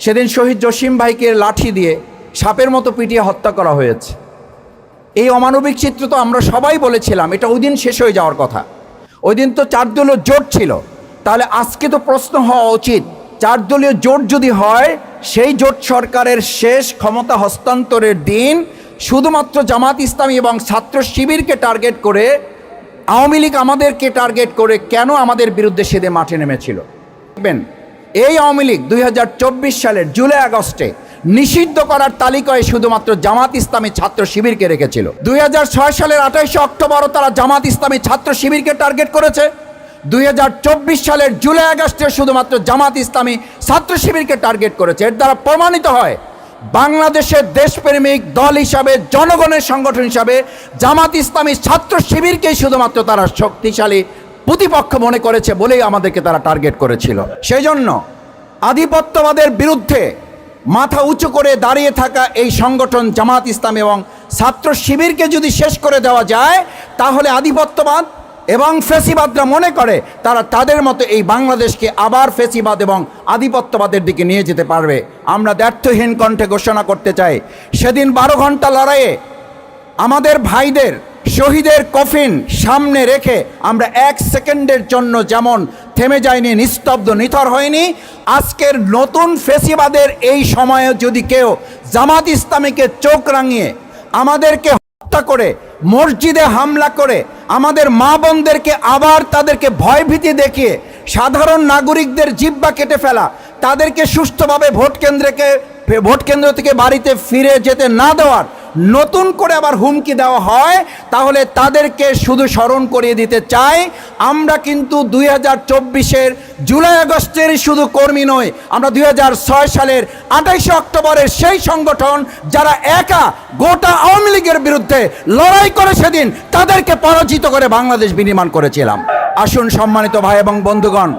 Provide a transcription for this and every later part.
সেদিন শহীদ জসিম ভাইকে লাঠি দিয়ে সাপের মতো পিটিয়ে হত্যা করা হয়েছে। এই অমানবিক চিত্র তো আমরা সবাই বলেছিলাম এটা ওই দিন শেষ হয়ে যাওয়ার কথা। ওই দিন তো 4 দলীয় জোট ছিল, তাহলে আজকে তো প্রশ্ন হওয়া উচিত 4 দলীয় জোট যদি হয় সেই জোট সরকারের শেষ ক্ষমতা হস্তান্তরের দিন শুধুমাত্র জামাত ইসলামী এবং ছাত্র শিবিরকে টার্গেট করে, আওয়ামী লীগ আমাদেরকে টার্গেট করে কেন আমাদের বিরুদ্ধে সেদিন মাঠে নেমেছিল? দেখবেন এই আওয়ামী লীগ 2024 সালের জুলাই আগস্টে নিষিদ্ধ করার তালিকায় শুধুমাত্র জামাত ইসলামী ছাত্র শিবিরকে রেখেছিল। 2006 সালের 28 অক্টোবরও তারা জামাত ইসলামী ছাত্র শিবিরকে টার্গেট করেছে। 2024 সালের জুলাই আগস্টে শুধুমাত্র জামাত ইসলামী ছাত্র শিবিরকে টার্গেট করেছে। এর দ্বারা প্রমাণিত হয় বাংলাদেশের দেশপ্রেমিক দল হিসাবে, জনগণের সংগঠন হিসাবে জামাত ইসলামী ছাত্র শিবিরকেই শুধুমাত্র তারা শক্তিশালী প্রতিপক্ষ মনে করেছে বলেই আমাদেরকে তারা টার্গেট করেছিল। সেই জন্য আধিপত্যবাদের বিরুদ্ধে মাথা উঁচু করে দাঁড়িয়ে থাকা এই সংগঠন জামাত ইসলাম এবং ছাত্র শিবিরকে যদি শেষ করে দেওয়া যায়, তাহলে আধিপত্যবাদ এবং ফেসিবাদরা মনে করে তারা তাদের মতো এই বাংলাদেশকে আবার ফেসিবাদ এবং আধিপত্যবাদের দিকে নিয়ে যেতে পারবে। আমরা দ্ব্যর্থহীন কণ্ঠে ঘোষণা করতে চাই, সেদিন 12 ঘন্টা লড়াইয়ে আমাদের ভাইদের শহীদের কফিন সামনে রেখে আমরা 1 সেকেন্ডের জন্য যেমন থেমে যায়নি, নিস্তব্ধ নিথর হয়নি, আজকের নতুন ফেসিবাদের এই সময়ে যদি কেউ জামাত ইসলামীকে চোখ রাঙিয়ে আমাদেরকে হত্যা করে, মসজিদে হামলা করে, আমাদের মা বোনদেরকে আবার তাদেরকে ভয়ভীতি দেখিয়ে সাধারণ নাগরিকদের জিহ্বা কেটে ফেলা, তাদেরকে সুষ্ঠুভাবে ভোট কেন্দ্র থেকে বাড়িতে ফিরে যেতে না দেওয়ার নতুন করে আবার হুমকি দেওয়া হয়, তাহলে তাদেরকে শুধু স্মরণ করিয়ে দিতে চাই আমরা কিন্তু 2024-এর জুলাই আগস্টের শুধু কর্মী নই, আমরা 2006 সালের 28 অক্টোবরের সেই সংগঠন যারা একা গোটা আওয়ামী লীগের বিরুদ্ধে লড়াই করে সেদিন তাদেরকে পরাজিত করে বাংলাদেশ বিনির্মাণ করেছিলাম। আসুন সম্মানিত ভাই এবং বন্ধুগণ,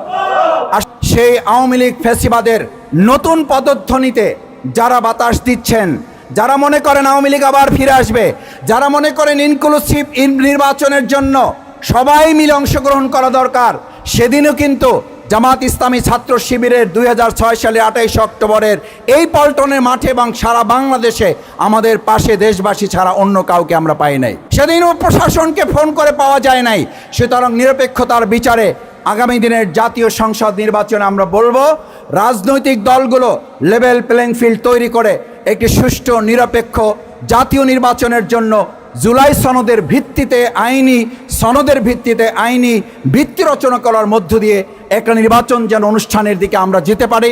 সেই আওয়ামী লীগ ফ্যাসিবাদের নতুন পদধ্বনিতে যারা বাতাস দিচ্ছেন, যারা মনে করেন আওয়ামী লীগ আবার ফিরে আসবে, যারা মনে করেন ইনক্লুসিভ নির্বাচনের জন্য সবাই মিলে অংশগ্রহণ করা দরকার, সেদিনও কিন্তু জামাত ইসলামী ছাত্র শিবিরের 2006 সালে 28 অক্টোবরের এই পল্টনের মাঠে এবং সারা বাংলাদেশে আমাদের পাশে দেশবাসী ছাড়া অন্য কাউকে আমরা পাই নাই। সেদিনও প্রশাসনকে ফোন করে পাওয়া যায় নাই। সুতরাং নিরপেক্ষতার বিচারে আগামী দিনের জাতীয় সংসদ নির্বাচনে আমরা বলবো রাজনৈতিক দলগুলো লেভেল প্লেইং ফিল্ড তৈরি করে একটি সুষ্ঠু নিরপেক্ষ জাতীয় নির্বাচনের জন্য জুলাই সনদের ভিত্তিতে আইনি ভিত্তি রচনা করার মধ্য দিয়ে একটা নির্বাচন যেন অনুষ্ঠানের দিকে আমরা যেতে পারি।